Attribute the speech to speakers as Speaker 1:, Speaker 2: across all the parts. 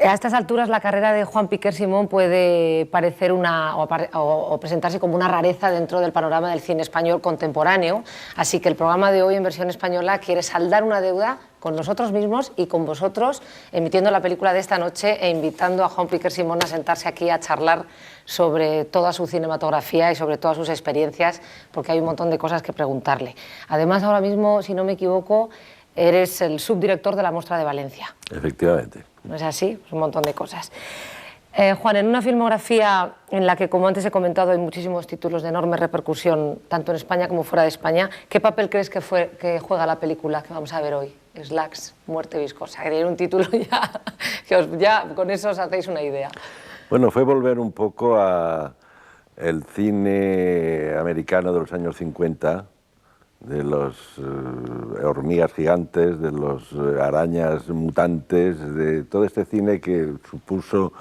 Speaker 1: A estas alturas la carrera de Joan Piquer Simón puede parecer o presentarse como una rareza dentro del panorama del cine español contemporáneo, así que el programa de hoy en versión española quiere saldar una deuda con nosotros mismos y con vosotros, emitiendo la película de esta noche e invitando a Joan Piquer Simón a sentarse aquí a charlar sobre toda su cinematografía y sobre todas sus experiencias, porque hay un montón de cosas que preguntarle. Además, ahora mismo, si no me equivoco, eres el subdirector de la Mostra de Valencia.
Speaker 2: Efectivamente.
Speaker 1: ¿No es así? Pues un montón de cosas. Juan, en una filmografía en la que, como antes he comentado, hay muchísimos títulos de enorme repercusión, tanto en España como fuera de España, ¿qué papel crees que juega la película que vamos a ver hoy? Slugs, Muerte Viscosa. Que tiene un título ya con eso os hacéis una idea.
Speaker 2: Bueno, fue volver un poco a el cine americano de los años 50, de los hormigas gigantes, de los arañas mutantes, de todo este cine que supuso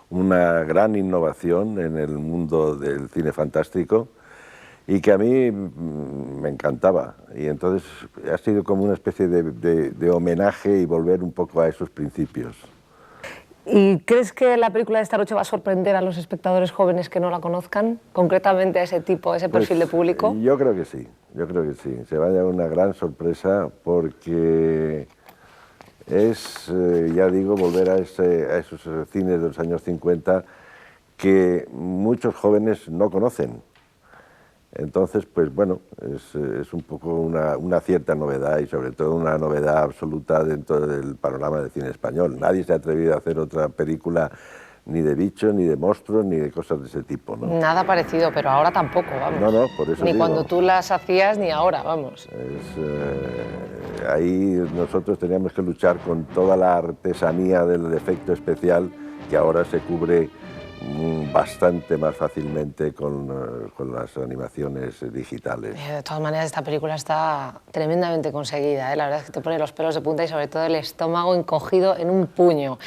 Speaker 2: una gran innovación en el mundo del cine fantástico y que a mí me encantaba. Y entonces ha sido como una especie de homenaje y volver un poco a esos principios.
Speaker 1: ¿Y crees que la película de esta noche va a sorprender a los espectadores jóvenes que no la conozcan, concretamente a ese tipo, a ese perfil de público?
Speaker 2: Yo creo que sí, Se va a llevar una gran sorpresa porque es, ya digo, volver a esos cines de los años 50 que muchos jóvenes no conocen. Entonces, pues bueno, es un poco una cierta novedad y sobre todo una novedad absoluta dentro del panorama del cine español. Nadie se ha atrevido a hacer otra película ni de bichos, ni de monstruos, ni de cosas de ese tipo, ¿no?
Speaker 1: Nada parecido, pero ahora tampoco, vamos.
Speaker 2: No, por eso
Speaker 1: ni
Speaker 2: digo.
Speaker 1: Cuando tú las hacías, ni ahora, vamos.
Speaker 2: Ahí nosotros teníamos que luchar con toda la artesanía del efecto especial que ahora se cubre bastante más fácilmente con las animaciones digitales.
Speaker 1: De todas maneras, esta película está tremendamente conseguida, ¿eh? La verdad es que te pone los pelos de punta y sobre todo el estómago encogido en un puño.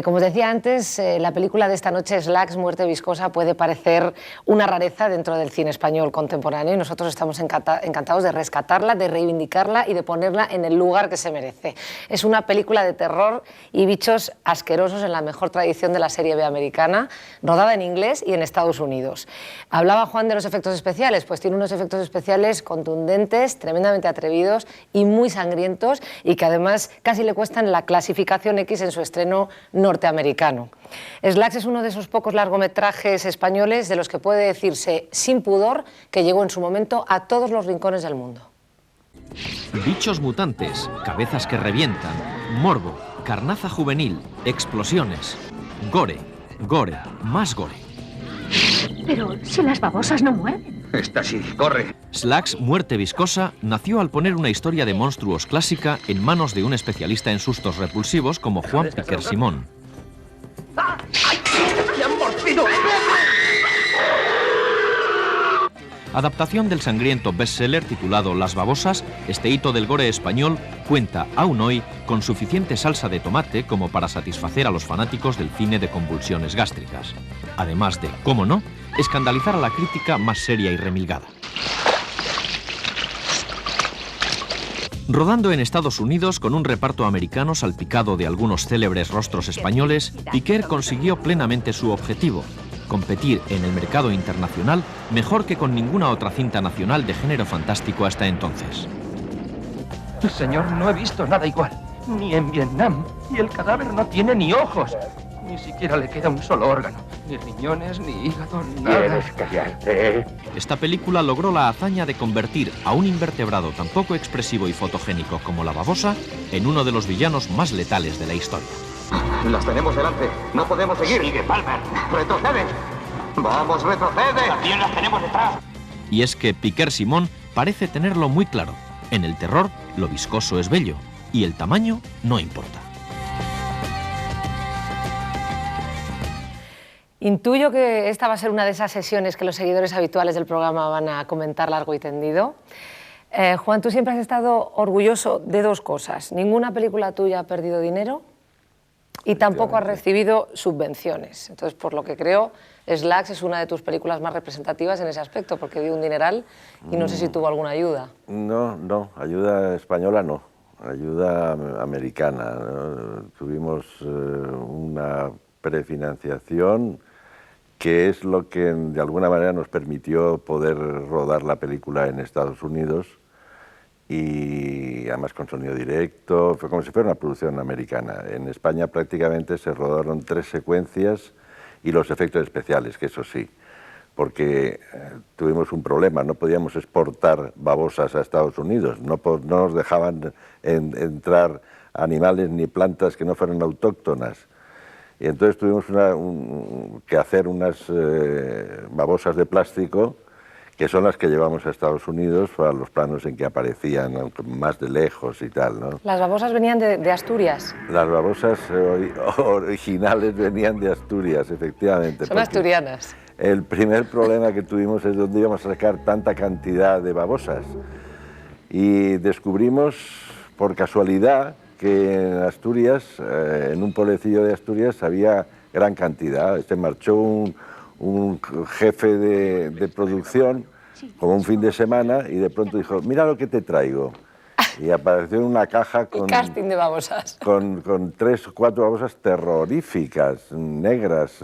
Speaker 1: Como os decía antes, la película de esta noche, Slugs, Muerte Viscosa, puede parecer una rareza dentro del cine español contemporáneo y nosotros estamos encantados de rescatarla, de reivindicarla y de ponerla en el lugar que se merece. Es una película de terror y bichos asquerosos en la mejor tradición de la serie B americana, rodada en inglés y en Estados Unidos. Hablaba Juan de los efectos especiales, pues tiene unos efectos especiales contundentes, tremendamente atrevidos y muy sangrientos y que además casi le cuestan la clasificación X en su estreno norteamericano. Slugs es uno de esos pocos largometrajes españoles de los que puede decirse sin pudor que llegó en su momento a todos los rincones del mundo.
Speaker 3: Bichos mutantes, cabezas que revientan, morbo, carnaza juvenil, explosiones, gore, más gore.
Speaker 4: Pero si las babosas no muerden.
Speaker 5: Esta sí, corre.
Speaker 3: Slugs, Muerte Viscosa, nació al poner una historia de monstruos clásica en manos de un especialista en sustos repulsivos como Joan Piquer Simón.
Speaker 5: ¡Ay! ¡Me han mordido!
Speaker 3: Adaptación del sangriento bestseller titulado Las babosas, este hito del gore español cuenta, aún hoy, con suficiente salsa de tomate como para satisfacer a los fanáticos del cine de convulsiones gástricas. Además de, cómo no, escandalizar a la crítica más seria y remilgada. Rodando en Estados Unidos con un reparto americano salpicado de algunos célebres rostros españoles, Piquer consiguió plenamente su objetivo: competir en el mercado internacional mejor que con ninguna otra cinta nacional de género fantástico hasta entonces.
Speaker 5: Señor, no he visto nada igual. Ni en Vietnam. Y el cadáver no tiene ni ojos. Ni siquiera le queda un solo órgano. Ni riñones, ni hígado, nada.
Speaker 6: ¿Quieres callarte?
Speaker 3: Esta película logró la hazaña de convertir a un invertebrado tan poco expresivo y fotogénico como la babosa en uno de los villanos más letales de la historia.
Speaker 5: Las tenemos delante. No podemos seguir.
Speaker 6: Sigue, Palmer.
Speaker 5: ¡Retrocede! ¡Vamos, retrocede!
Speaker 6: También las tenemos detrás.
Speaker 3: Y es que Piquer Simón parece tenerlo muy claro. En el terror, lo viscoso es bello y el tamaño no importa.
Speaker 1: Intuyo que esta va a ser una de esas sesiones que los seguidores habituales del programa van a comentar largo y tendido. Juan, tú siempre has estado orgulloso de dos cosas. Ninguna película tuya ha perdido dinero y tampoco has recibido subvenciones. Entonces, por lo que creo, Slugs es una de tus películas más representativas en ese aspecto, porque dio un dineral y no sé si tuvo alguna ayuda.
Speaker 2: No, ayuda española no. ayuda americana, ¿no? Tuvimos una prefinanciación que es lo que de alguna manera nos permitió poder rodar la película en Estados Unidos, y además con sonido directo, fue como si fuera una producción americana. En España prácticamente se rodaron 3 secuencias y los efectos especiales, que eso sí, porque tuvimos un problema, no podíamos exportar babosas a Estados Unidos, no nos dejaban entrar animales ni plantas que no fueran autóctonas. Y entonces tuvimos que hacer unas babosas de plástico, que son las que llevamos a Estados Unidos para los planos en que aparecían más de lejos y tal, ¿no?
Speaker 1: Las babosas venían de Asturias.
Speaker 2: Las babosas originales venían de Asturias, efectivamente.
Speaker 1: Son asturianas.
Speaker 2: El primer problema que tuvimos es dónde íbamos a sacar tanta cantidad de babosas. Y descubrimos, por casualidad, que en Asturias, en un pueblecillo de Asturias, había gran cantidad. Se marchó un jefe de producción, como un fin de semana, y de pronto dijo, mira lo que te traigo. Y apareció en una caja con,
Speaker 1: casting de babosas.
Speaker 2: con 3 o 4 babosas terroríficas, negras,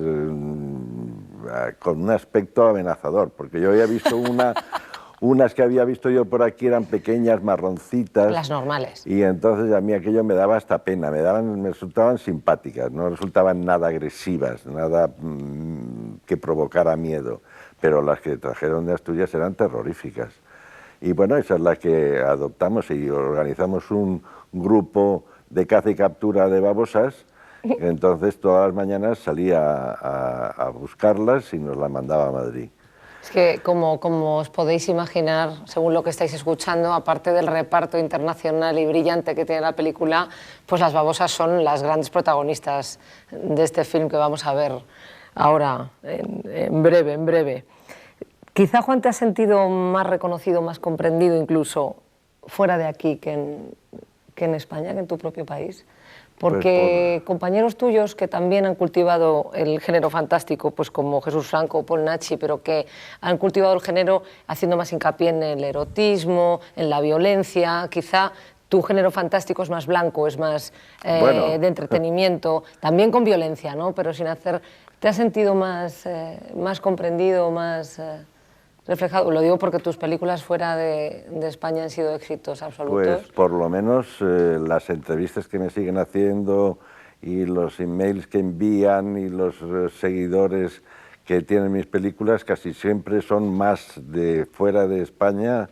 Speaker 2: con un aspecto amenazador, porque yo había visto unas que había visto yo por aquí eran pequeñas, marroncitas.
Speaker 1: Las normales.
Speaker 2: Y entonces a mí aquello me daba hasta pena, me resultaban simpáticas, no resultaban nada agresivas, nada que provocara miedo, pero las que trajeron de Asturias eran terroríficas. Y bueno, esa es la que adoptamos y organizamos un grupo de caza y captura de babosas. Entonces todas las mañanas salía a buscarlas y nos las mandaba a Madrid.
Speaker 1: Es que, como os podéis imaginar, según lo que estáis escuchando, aparte del reparto internacional y brillante que tiene la película, pues las babosas son las grandes protagonistas de este film que vamos a ver ahora, en breve. Quizá, Juan, te has sentido más reconocido, más comprendido incluso fuera de aquí que en España, que en tu propio país. Porque compañeros tuyos que también han cultivado el género fantástico, pues como Jesús Franco o Paul Naschy, pero que han cultivado el género haciendo más hincapié en el erotismo, en la violencia, quizá tu género fantástico es más blanco, es más de entretenimiento, también con violencia, ¿no? Pero sin hacer... ¿Te has sentido más comprendido, más... reflejado? Lo digo porque tus películas fuera de España han sido éxitos absolutos.
Speaker 2: Pues por lo menos las entrevistas que me siguen haciendo y los emails que envían y los seguidores que tienen mis películas casi siempre son más de fuera de España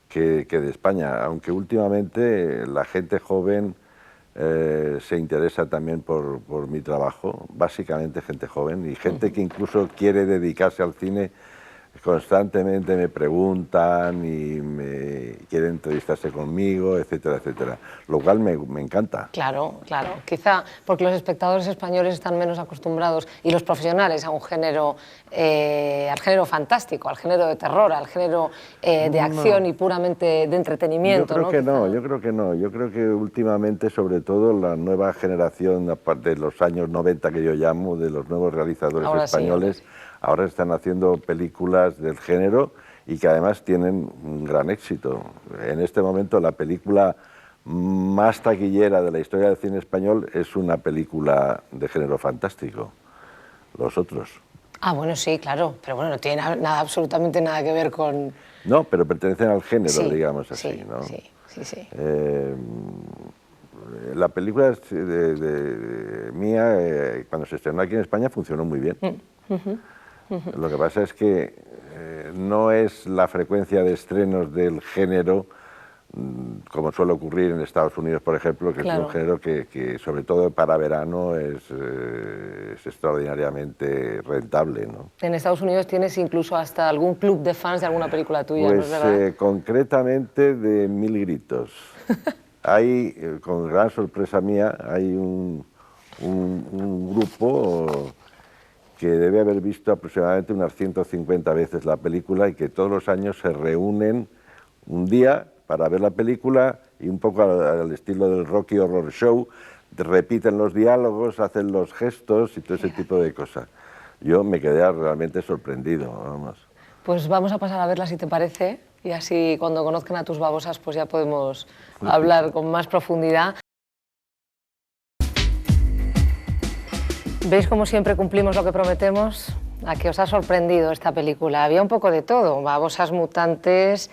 Speaker 2: que de España, aunque últimamente la gente joven se interesa también por mi trabajo, básicamente gente joven y gente que incluso quiere dedicarse al cine. Constantemente me preguntan y me quieren entrevistarse conmigo, etcétera, etcétera, lo cual me encanta.
Speaker 1: Claro, quizá porque los espectadores españoles están menos acostumbrados, y los profesionales, a un género, al género fantástico, al género de terror, al género de acción y puramente de entretenimiento.
Speaker 2: Yo creo que no, yo creo que últimamente, sobre todo la nueva generación, aparte de los años 90 que yo llamo, de los nuevos realizadores españoles, ahora están haciendo películas del género y que además tienen un gran éxito. En este momento la película más taquillera de la historia del cine español es una película de género fantástico, Los Otros.
Speaker 1: Ah, bueno, sí, claro, pero bueno, no tiene absolutamente nada que ver con...
Speaker 2: No, pero pertenecen al género, digamos así, ¿no?
Speaker 1: Sí.
Speaker 2: La película mía, cuando se estrenó aquí en España, funcionó muy bien. Lo que pasa es que no es la frecuencia de estrenos del género como suele ocurrir en Estados Unidos, por ejemplo, que es un género que sobre todo para verano es extraordinariamente rentable, ¿no?
Speaker 1: En Estados Unidos tienes incluso hasta algún club de fans de alguna película tuya,
Speaker 2: pues,
Speaker 1: ¿no es verdad?
Speaker 2: Concretamente de Mil Gritos. Hay, con gran sorpresa mía, hay un grupo que debe haber visto aproximadamente unas 150 veces la película y que todos los años se reúnen un día para ver la película y un poco al estilo del Rocky Horror Show, repiten los diálogos, hacen los gestos y todo ese tipo de cosas. Yo me quedé realmente sorprendido, vamos.
Speaker 1: Pues vamos a pasar a verla, si te parece, y así cuando conozcan a tus babosas pues ya podemos hablar con más profundidad. ¿Veis cómo siempre cumplimos lo que prometemos? ¿A qué os ha sorprendido esta película? Había un poco de todo, babosas mutantes,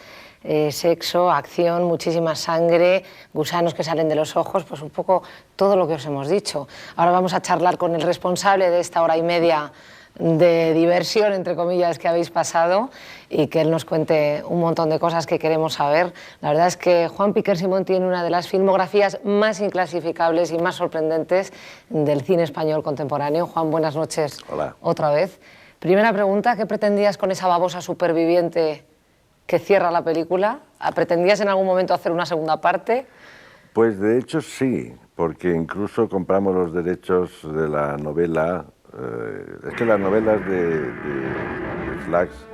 Speaker 1: sexo, acción, muchísima sangre, gusanos que salen de los ojos, pues un poco todo lo que os hemos dicho. Ahora vamos a charlar con el responsable de esta hora y media de diversión, entre comillas, que habéis pasado y que él nos cuente un montón de cosas que queremos saber. La verdad es que Juan Piquer Simón tiene una de las filmografías más inclasificables y más sorprendentes del cine español contemporáneo. Juan, buenas noches.
Speaker 2: Hola.
Speaker 1: Otra vez. Primera pregunta, ¿qué pretendías con esa babosa superviviente que cierra la película? ¿Pretendías en algún momento hacer una segunda parte?
Speaker 2: Pues de hecho sí, porque incluso compramos los derechos de la novela. Es que las novelas de Slacks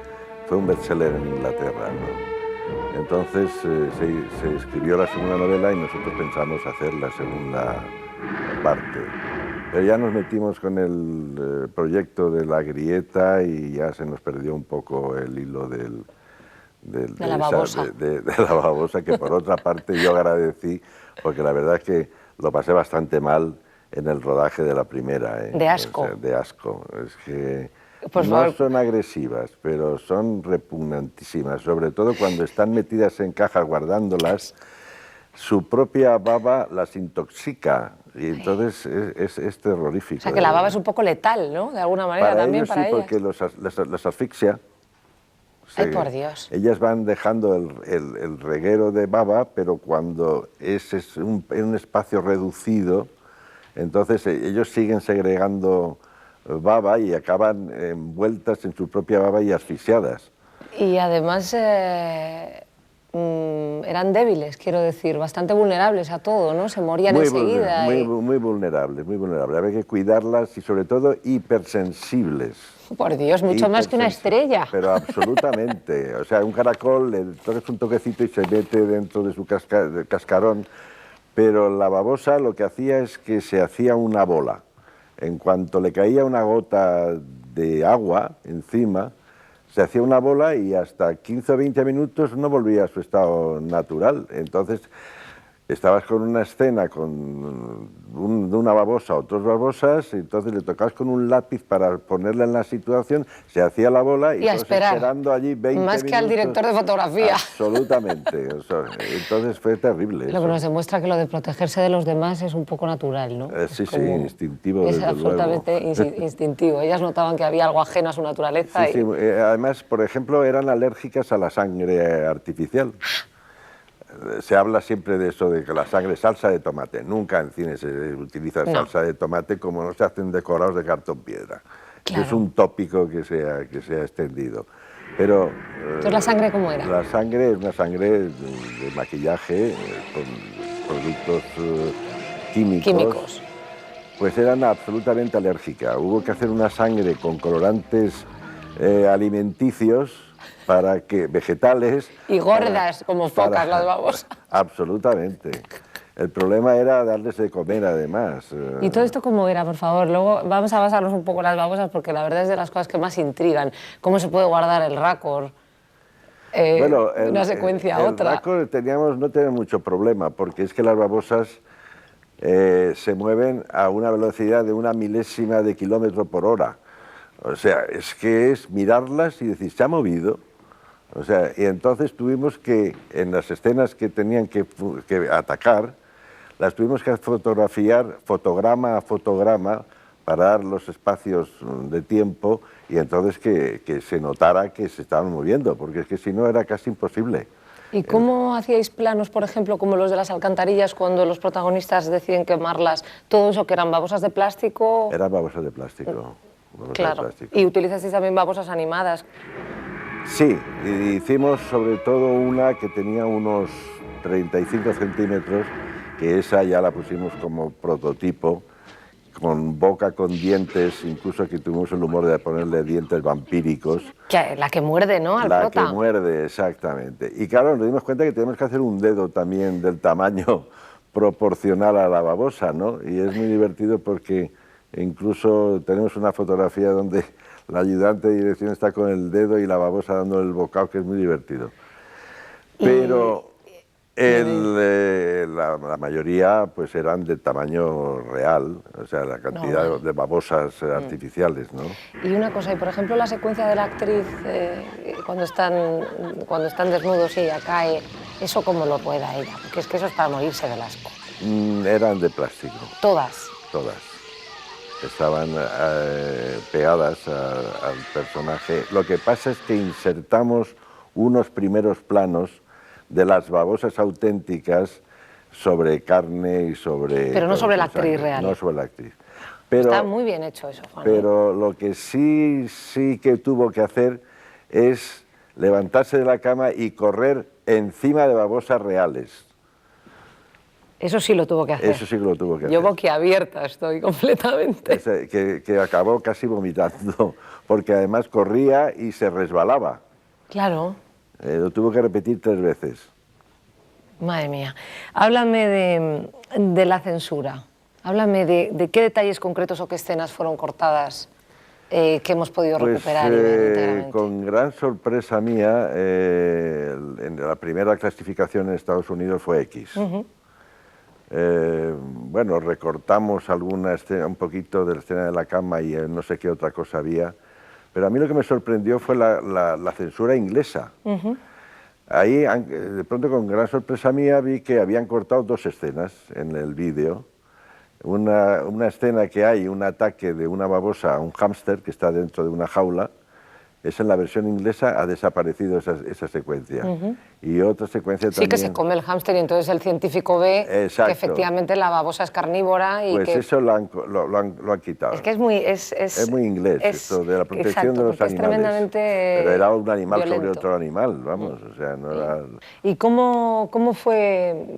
Speaker 2: fue un bestseller en Inglaterra, ¿no? Entonces se escribió la segunda novela y nosotros pensamos hacer la segunda parte. Pero ya nos metimos con el proyecto de La Grieta y ya se nos perdió un poco el hilo de
Speaker 1: la babosa.
Speaker 2: De la babosa, que por otra parte yo agradecí, porque la verdad es que lo pasé bastante mal en el rodaje de la primera.
Speaker 1: De asco.
Speaker 2: O sea, de asco. Es que
Speaker 1: por
Speaker 2: no
Speaker 1: favor.
Speaker 2: son agresivas, pero son repugnantísimas, sobre todo cuando están metidas en cajas guardándolas. Su propia baba las intoxica y entonces es terrorífico.
Speaker 1: O sea, que la baba es un poco letal, ¿no? De alguna manera
Speaker 2: para
Speaker 1: también
Speaker 2: ellos,
Speaker 1: para
Speaker 2: sí,
Speaker 1: ellas.
Speaker 2: porque las asfixia.
Speaker 1: Ay, por Dios.
Speaker 2: Ellas van dejando el reguero de baba, pero cuando es en un espacio reducido, entonces ellos siguen segregando baba y acaban envueltas en su propia baba y asfixiadas.
Speaker 1: Y además eran débiles, quiero decir, bastante vulnerables a todo, ¿no? Se morían enseguida.
Speaker 2: Muy vulnerables, muy vulnerables. Había que cuidarlas y sobre todo hipersensibles.
Speaker 1: Por Dios, mucho más que una estrella.
Speaker 2: Pero absolutamente. O sea, un caracol le tocas un toquecito y se mete dentro de su cascarón. Pero la babosa lo que hacía es que se hacía una bola. En cuanto le caía una gota de agua encima, se hacía una bola y hasta 15 o 20 minutos no volvía a su estado natural. Entonces, estabas con una escena de una babosa o dos babosas, y entonces le tocabas con un lápiz para ponerla en la situación, se hacía la bola y
Speaker 1: a esperar.
Speaker 2: Esperando allí 20
Speaker 1: Más
Speaker 2: minutos.
Speaker 1: que al director de fotografía.
Speaker 2: Absolutamente. O sea, entonces fue terrible.
Speaker 1: Lo que nos demuestra que lo de protegerse de los demás es un poco natural, ¿no?
Speaker 2: Sí, sí, instintivo.
Speaker 1: Es
Speaker 2: desde
Speaker 1: absolutamente instintivo. Ellas notaban que había algo ajeno a su naturaleza.
Speaker 2: Sí, sí. Además, por ejemplo, eran alérgicas a la sangre artificial. Se habla siempre de eso, de que la sangre es salsa de tomate. Nunca en cine se utiliza salsa de tomate, como no se hacen decorados de cartón piedra. Claro. Es un tópico que se ha extendido. Pero,
Speaker 1: entonces, ¿la sangre cómo era?
Speaker 2: La sangre es una sangre de maquillaje con productos químicos. Pues eran absolutamente alérgicas. Hubo que hacer una sangre con colorantes alimenticios, para que vegetales...
Speaker 1: Y gordas, como focas las babosas.
Speaker 2: Absolutamente. El problema era darles de comer, además.
Speaker 1: ¿Y todo esto cómo era, por favor? Luego vamos a basarnos un poco en las babosas, porque la verdad es de las cosas que más intrigan. ¿Cómo se puede guardar el récord?
Speaker 2: Bueno,
Speaker 1: una secuencia a otra.
Speaker 2: El récord no tenía mucho problema, porque es que las babosas se mueven a una velocidad de 1 milésima de kilómetro por hora. O sea, es que es mirarlas y decir, ¿se ha movido? O sea, y entonces tuvimos que, en las escenas que tenían que atacar, las tuvimos que fotografiar fotograma a fotograma para dar los espacios de tiempo y entonces que se notara que se estaban moviendo, porque es que si no era casi imposible.
Speaker 1: ¿Y cómo hacíais planos, por ejemplo, como los de las alcantarillas, cuando los protagonistas deciden quemarlas? ¿Todo eso que eran babosas de plástico?
Speaker 2: Eran babosas de plástico.
Speaker 1: Claro. ¿Y utilizasteis también babosas animadas?
Speaker 2: Sí, hicimos sobre todo una que tenía unos 35 centímetros, que esa ya la pusimos como prototipo, con boca con dientes, incluso que tuvimos el humor de ponerle dientes vampíricos.
Speaker 1: La que muerde, ¿no? Al prota.
Speaker 2: La que muerde, exactamente. Y claro, nos dimos cuenta que tenemos que hacer un dedo también del tamaño proporcional a la babosa, ¿no? Y es muy divertido porque incluso tenemos una fotografía donde la ayudante de dirección está con el dedo y la babosa dando el bocado, que es muy divertido. Pero la mayoría pues eran de tamaño real, o sea, la cantidad
Speaker 1: Normal.
Speaker 2: de babosas artificiales, ¿no?
Speaker 1: Y una cosa, y por ejemplo la secuencia de la actriz cuando están desnudos y ella cae, ¿eso cómo lo rueda ella? Porque es que eso es para morirse del asco.
Speaker 2: Eran de plástico,
Speaker 1: Todas.
Speaker 2: todas. Estaban pegadas al personaje. Lo que pasa es que insertamos unos primeros planos de las babosas auténticas sobre carne y sobre...
Speaker 1: Pero no sobre la
Speaker 2: sangre.
Speaker 1: actriz real.
Speaker 2: No sobre la actriz. Pero,
Speaker 1: Está muy bien hecho eso, Juan.
Speaker 2: pero lo que sí que tuvo que hacer es levantarse de la cama y correr encima de babosas reales.
Speaker 1: Eso sí lo tuvo que hacer.
Speaker 2: Eso sí que lo tuvo que hacer.
Speaker 1: Yo boquiabierta estoy completamente.
Speaker 2: Que acabó casi vomitando, porque además corría y se resbalaba.
Speaker 1: Claro.
Speaker 2: Lo tuvo que repetir 3 veces.
Speaker 1: Madre mía. Háblame de la censura. Háblame de qué detalles concretos o qué escenas fueron cortadas que hemos podido recuperar y ver íntegramente.
Speaker 2: Con gran sorpresa mía, en la primera clasificación en Estados Unidos fue X. Bueno, recortamos alguna escena, un poquito de la escena de la cama y no sé qué otra cosa había, pero a mí lo que me sorprendió fue la censura inglesa. Ahí, de pronto, con gran sorpresa mía, vi que habían cortado 2 escenas en el vídeo. Una escena que hay, un ataque de una babosa a un hámster que está dentro de una jaula, es en la versión inglesa, ha desaparecido esa secuencia. Y otra secuencia también...
Speaker 1: Sí, que se come el hámster y entonces el científico ve
Speaker 2: Exacto.
Speaker 1: que efectivamente la babosa es carnívora y
Speaker 2: pues
Speaker 1: que...
Speaker 2: eso lo han quitado.
Speaker 1: Es que es muy...
Speaker 2: Es muy inglés esto de la protección de los
Speaker 1: porque
Speaker 2: animales.
Speaker 1: es tremendamente
Speaker 2: Pero era un animal
Speaker 1: violento.
Speaker 2: sobre otro animal, vamos, o sea, no era...
Speaker 1: ¿Y cómo fue?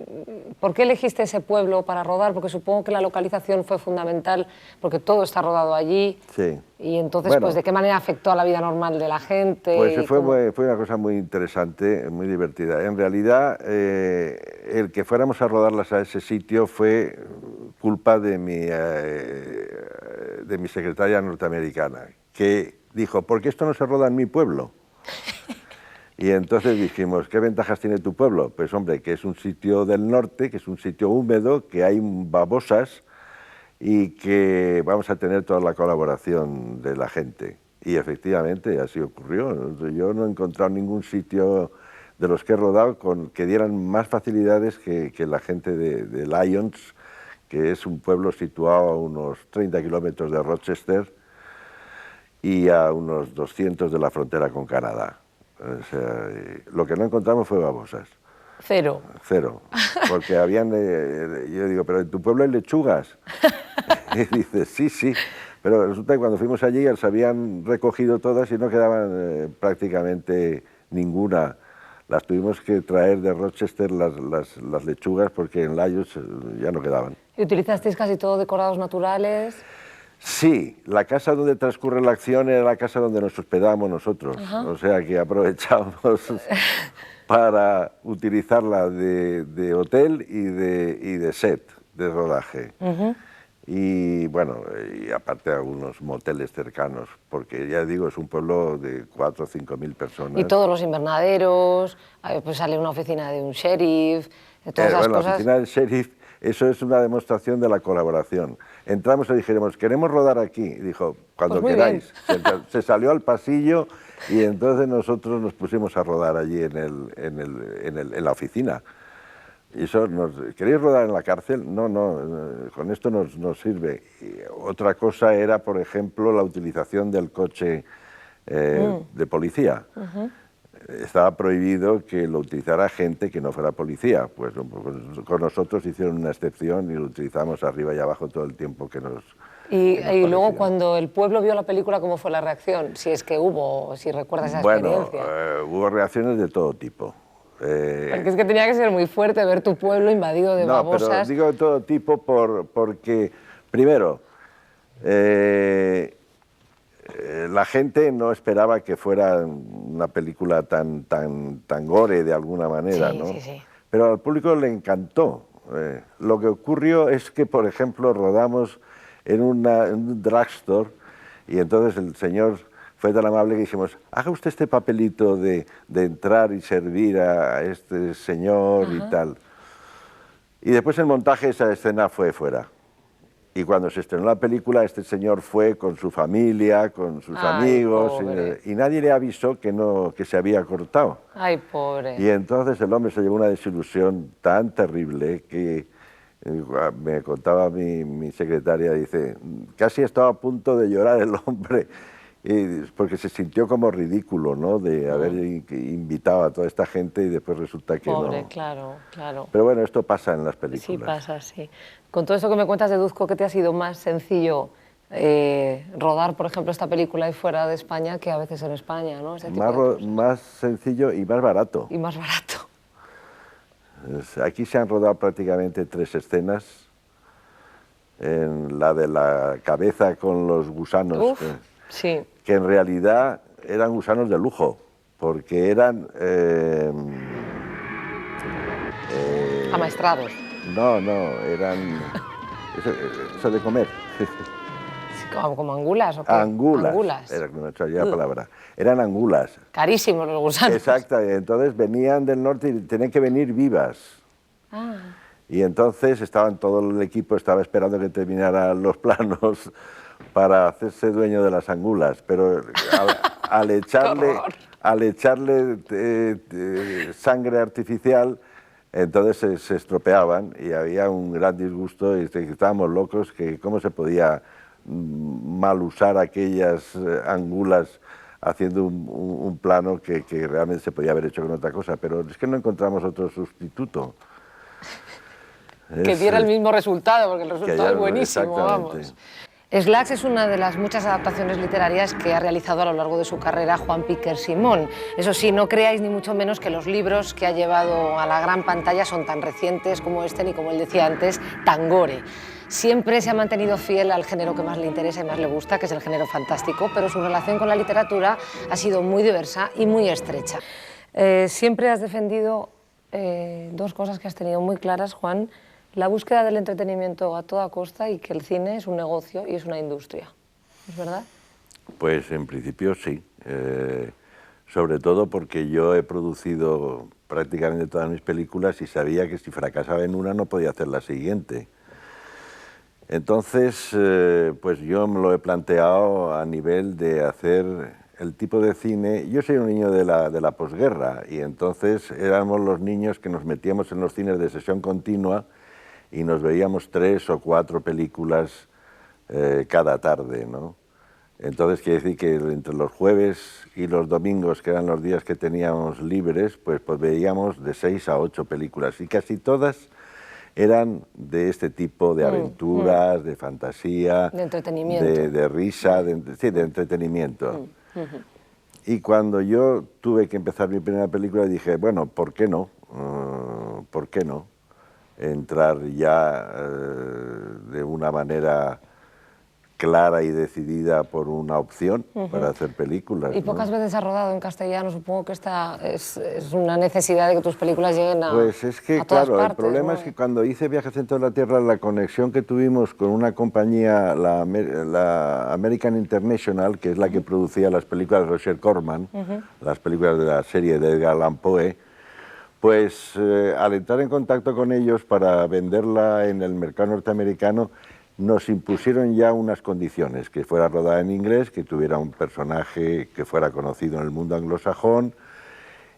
Speaker 1: ¿Por qué elegiste ese pueblo para rodar? Porque supongo que la localización fue fundamental, porque todo está rodado allí.
Speaker 2: Sí.
Speaker 1: Y entonces,
Speaker 2: Bueno,
Speaker 1: pues, ¿de qué manera afectó a la vida normal de la gente?
Speaker 2: Pues fue
Speaker 1: cómo...
Speaker 2: una cosa muy interesante, muy divertida. En realidad, el que fuéramos a rodarlas a ese sitio fue culpa de mi secretaria norteamericana, que dijo, ¿por qué esto no se roda en mi pueblo? Y entonces dijimos, ¿qué ventajas tiene tu pueblo? Pues hombre, que es un sitio del norte, que es un sitio húmedo, que hay babosas y que vamos a tener toda la colaboración de la gente. Y efectivamente así ocurrió. Yo no he encontrado ningún sitio de los que he rodado que dieran más facilidades que la gente de Lyons, que es un pueblo situado a unos 30 kilómetros de Rochester y a unos 200 de la frontera con Canadá. O sea, lo que no encontramos fue babosas.
Speaker 1: Cero.
Speaker 2: Cero. Porque habían... yo digo, pero en tu pueblo hay lechugas. Y dice, sí, sí. Pero resulta que cuando fuimos allí se habían recogido todas y no quedaban prácticamente ninguna. Las tuvimos que traer de Rochester las lechugas porque en Lyons ya no quedaban.
Speaker 1: ¿Y utilizasteis casi todo decorados naturales?
Speaker 2: Sí, la casa donde transcurre la acción era la casa donde nos hospedamos nosotros. O sea que aprovechamos para utilizarla de hotel y de set de rodaje. Y bueno, y aparte algunos moteles cercanos, porque ya digo, es un pueblo de 4 o 5 mil personas.
Speaker 1: Y todos los invernaderos, pues sale una oficina de un sheriff, de todas esas
Speaker 2: bueno,
Speaker 1: cosas.
Speaker 2: la oficina del sheriff, eso es una demostración de la colaboración. Entramos y dijéramos, queremos rodar aquí. Y dijo, cuando
Speaker 1: Pues muy
Speaker 2: queráis. Se salió al pasillo y entonces nosotros nos pusimos a rodar allí en la oficina. Y eso, ¿queréis rodar en la cárcel? No, con esto nos sirve. Y otra cosa era, por ejemplo, la utilización del coche de policía. Estaba prohibido que lo utilizara gente que no fuera policía. Pues con nosotros hicieron una excepción y lo utilizamos arriba y abajo todo el tiempo que nos...
Speaker 1: Y luego
Speaker 2: pareció.
Speaker 1: cuando el pueblo vio la película, ¿cómo fue la reacción? Si es que hubo, si recuerdas esa experiencia.
Speaker 2: Hubo reacciones de todo tipo.
Speaker 1: Porque es que tenía que ser muy fuerte ver tu pueblo invadido de babosas.
Speaker 2: Pero digo de todo tipo porque, primero, la gente no esperaba que fuera una película tan gore de alguna manera,
Speaker 1: Sí,
Speaker 2: ¿no?
Speaker 1: sí.
Speaker 2: Pero al público le encantó. Lo que ocurrió es que, por ejemplo, rodamos en un drugstore y entonces el señor fue tan amable que dijimos, haga usted este papelito de entrar y servir a este señor y tal. Y después el montaje de esa escena fue fuera. Y cuando se estrenó la película, este señor fue con su familia, con sus amigos, y nadie le avisó que se había cortado.
Speaker 1: Ay, pobre.
Speaker 2: Y entonces el hombre se llevó una desilusión tan terrible que me contaba mi secretaria, dice, casi estaba a punto de llorar el hombre, porque se sintió como ridículo, ¿no?, de haber invitado a toda esta gente y después resulta que
Speaker 1: pobre,
Speaker 2: no.
Speaker 1: Claro, claro.
Speaker 2: Pero bueno, esto pasa en las películas.
Speaker 1: Sí, pasa, sí. Con todo esto que me cuentas, deduzco que te ha sido más sencillo rodar, por ejemplo, esta película ahí fuera de España que a veces en España, ¿no?
Speaker 2: Más sencillo y más barato.
Speaker 1: Y más barato.
Speaker 2: Aquí se han rodado prácticamente 3 escenas. En la de la cabeza con los gusanos,
Speaker 1: sí.
Speaker 2: Que en realidad eran gusanos de lujo, porque eran...
Speaker 1: amaestrados.
Speaker 2: No, eran... eso de comer.
Speaker 1: ¿Como angulas o qué?
Speaker 2: Angulas. Era la palabra. Eran angulas.
Speaker 1: Carísimos los gusanos.
Speaker 2: Exacto, entonces venían del norte y tenían que venir vivas. Y entonces todo el equipo estaba esperando que terminaran los planos para hacerse dueño de las angulas, pero al echarle sangre artificial, entonces se estropeaban y había un gran disgusto y estábamos locos que cómo se podía mal usar aquellas angulas haciendo un plano que realmente se podía haber hecho con otra cosa, pero es que no encontramos otro sustituto.
Speaker 1: Que diera el mismo resultado, porque el resultado es buenísimo, vamos. Slacks es una de las muchas adaptaciones literarias que ha realizado a lo largo de su carrera Juan Piquer Simón. Eso sí, no creáis ni mucho menos que los libros que ha llevado a la gran pantalla son tan recientes como este, ni como él decía antes, tan gore. Siempre se ha mantenido fiel al género que más le interesa y más le gusta, que es el género fantástico, pero su relación con la literatura ha sido muy diversa y muy estrecha. Siempre has defendido 2 cosas que has tenido muy claras, Juan: la búsqueda del entretenimiento a toda costa y que el cine es un negocio y es una industria. ¿Es verdad?
Speaker 2: Pues en principio sí. Sobre todo porque yo he producido prácticamente todas mis películas y sabía que si fracasaba en una no podía hacer la siguiente. Entonces, pues yo me lo he planteado a nivel de hacer el tipo de cine. Yo soy un niño de la posguerra y entonces éramos los niños que nos metíamos en los cines de sesión continua y nos veíamos 3 o 4 películas cada tarde, ¿no? Entonces quiere decir que entre los jueves y los domingos, que eran los días que teníamos libres, pues veíamos de 6 a 8 películas y casi todas eran de este tipo de aventuras, de fantasía,
Speaker 1: de entretenimiento,
Speaker 2: de risa, de entretenimiento. Y cuando yo tuve que empezar mi primera película dije, bueno, ¿por qué no? ¿Por qué no entrar ya de una manera clara y decidida por una opción para hacer películas?
Speaker 1: Y pocas veces has rodado en castellano, supongo que esta es una necesidad de que tus películas lleguen a
Speaker 2: Pues es que,
Speaker 1: claro,
Speaker 2: partes, el problema es que cuando hice Viaje Centro de la Tierra, la conexión que tuvimos con una compañía, la American International, que es la que producía las películas de Roger Corman, las películas de la serie de Edgar Allan Poe, pues al entrar en contacto con ellos para venderla en el mercado norteamericano, nos impusieron ya unas condiciones, que fuera rodada en inglés, que tuviera un personaje que fuera conocido en el mundo anglosajón,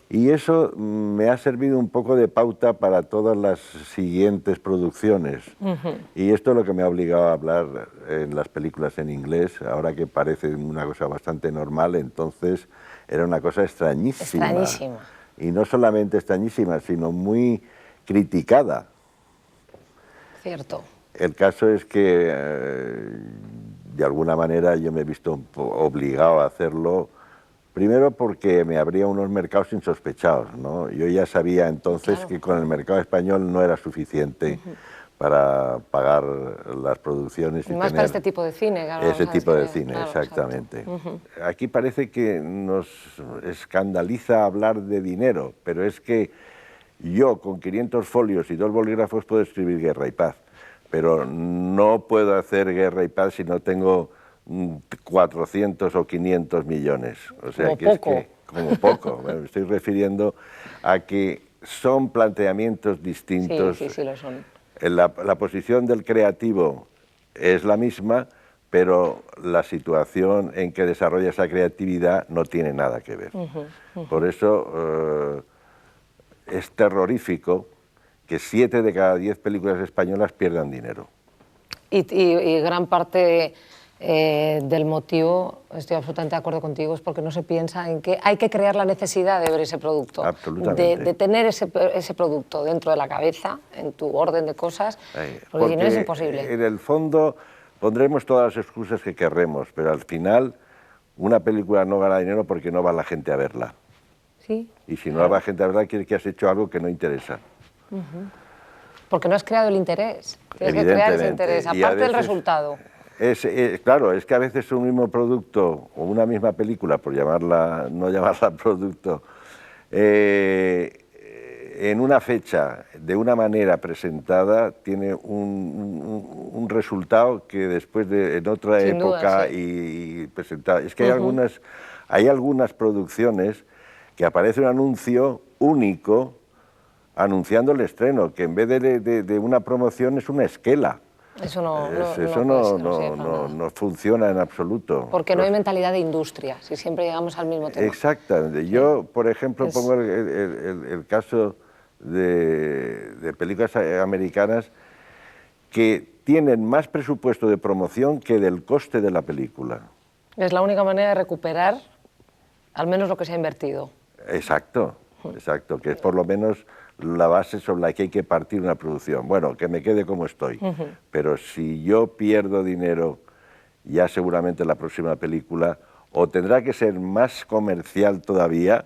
Speaker 2: y eso me ha servido un poco de pauta para todas las siguientes producciones. Y esto es lo que me ha obligado a hablar en las películas en inglés, ahora que parece una cosa bastante normal, entonces era una cosa extrañísima.
Speaker 1: Extrañísima.
Speaker 2: Y no solamente extrañísima, sino muy criticada.
Speaker 1: Cierto.
Speaker 2: El caso es que, de alguna manera, yo me he visto obligado a hacerlo, primero porque me abría unos mercados insospechados, ¿no? Yo ya sabía entonces que con el mercado español no era suficiente para pagar las producciones.
Speaker 1: Y más para este tipo de cine. Claro,
Speaker 2: ese tipo de cine, claro, exactamente. Aquí parece que nos escandaliza hablar de dinero, pero es que yo con 500 folios y 2 bolígrafos puedo escribir Guerra y Paz. Pero no puedo hacer Guerra y Paz si no tengo 400 o 500 millones. O sea,
Speaker 1: Como
Speaker 2: que
Speaker 1: poco.
Speaker 2: es que, como poco. Me estoy refiriendo a que son planteamientos distintos.
Speaker 1: Sí, lo son.
Speaker 2: La posición del creativo es la misma, pero la situación en que desarrolla esa creatividad no tiene nada que ver. Por eso es terrorífico que 7 de cada 10 películas españolas pierdan dinero.
Speaker 1: Y gran parte del motivo, estoy absolutamente de acuerdo contigo, es porque no se piensa en que hay que crear la necesidad de ver ese producto, de tener ese producto dentro de la cabeza, en tu orden de cosas, porque si no es imposible.
Speaker 2: En el fondo pondremos todas las excusas que querremos, pero al final una película no gana dinero porque no va la gente a verla.
Speaker 1: Sí,
Speaker 2: y si no va la gente a verla, quiere que has hecho algo que no interesa.
Speaker 1: Porque no has creado el interés, tienes que crear ese interés, aparte del resultado.
Speaker 2: Claro, es que a veces un mismo producto o una misma película, por llamarla, no llamarla producto, en una fecha, de una manera presentada, tiene un resultado que después en otra
Speaker 1: Sin
Speaker 2: época
Speaker 1: duda, sí.
Speaker 2: y presentada. Es que hay algunas producciones que aparece un anuncio único anunciando el estreno, que en vez de una promoción es una esquela.
Speaker 1: Eso
Speaker 2: no funciona en absoluto.
Speaker 1: Porque no hay mentalidad de industria, si siempre llegamos al mismo tema.
Speaker 2: Exactamente. Yo, por ejemplo, pongo el caso de películas americanas que tienen más presupuesto de promoción que del coste de la película.
Speaker 1: Es la única manera de recuperar al menos lo que se ha invertido.
Speaker 2: Exacto, que es por lo menos la base sobre la que hay que partir una producción. Bueno, que me quede como estoy, pero si yo pierdo dinero, ya seguramente la próxima película o tendrá que ser más comercial todavía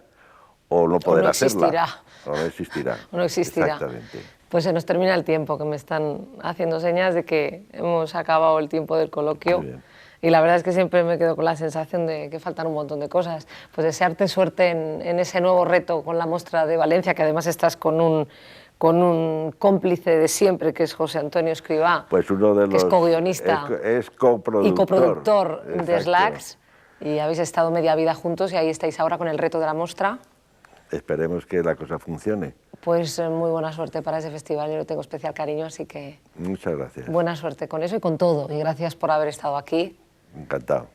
Speaker 2: o no poder hacerla. O no existirá.
Speaker 1: O no existirá.
Speaker 2: Exactamente.
Speaker 1: Pues se nos termina el tiempo, que me están haciendo señas de que hemos acabado el tiempo del coloquio.
Speaker 2: Muy bien.
Speaker 1: Y la verdad es que siempre me quedo con la sensación de que faltan un montón de cosas. Pues desearte suerte en ese nuevo reto con la Mostra de Valencia, que además estás con un cómplice de siempre, que es José Antonio Escrivá,
Speaker 2: pues uno de los,
Speaker 1: que es co-guionista
Speaker 2: es coproductor,
Speaker 1: y coproductor de
Speaker 2: exacto.
Speaker 1: Slags. Y habéis estado media vida juntos y ahí estáis ahora con el reto de la Mostra.
Speaker 2: Esperemos que la cosa funcione.
Speaker 1: Pues muy buena suerte para ese festival, yo le tengo especial cariño, así que...
Speaker 2: Muchas gracias.
Speaker 1: Buena suerte con eso y con todo. Y gracias por haber estado aquí.
Speaker 2: Encantado.